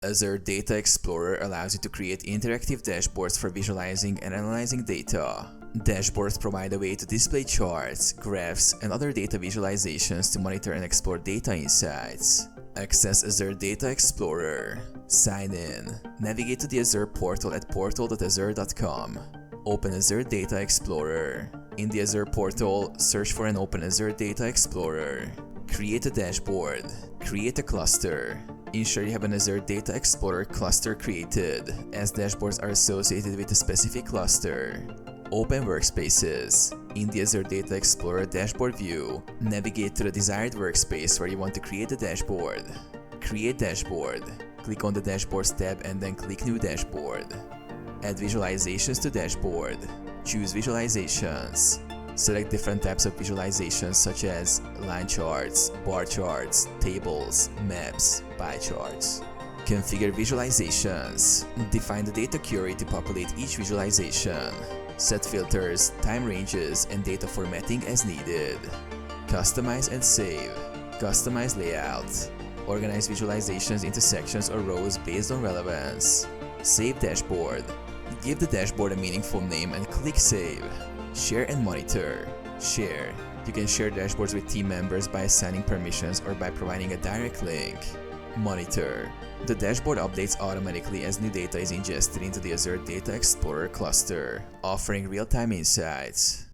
Azure Data Explorer allows you to create interactive dashboards for visualizing and analyzing data. Dashboards provide a way to display charts, graphs, and other data visualizations to monitor and explore data insights. Access Azure Data Explorer. Sign in. Navigate to the Azure portal at portal.azure.com. Open Azure Data Explorer. In the Azure portal, search for and open Azure Data Explorer. Create a dashboard. Create a cluster. Ensure you have an Azure Data Explorer cluster created, as dashboards are associated with a specific cluster. Open workspaces. In the Azure Data Explorer dashboard view, navigate to the desired workspace where you want to create a dashboard. Create dashboard. Click on the Dashboards tab and then click New Dashboard. Add visualizations to dashboard. Choose visualizations. Select different types of visualizations such as line charts, bar charts, tables, maps, pie charts. Configure visualizations. Define the data query to populate each visualization. Set filters, time ranges, and data formatting as needed. Customize and save. Customize layout. Organize visualizations into sections or rows based on relevance. Save dashboard. Give the dashboard a meaningful name and click Save. Share and monitor. Share. You can share dashboards with team members by assigning permissions or by providing a direct link. Monitor. The dashboard updates automatically as new data is ingested into the Azure Data Explorer cluster, offering real-time insights.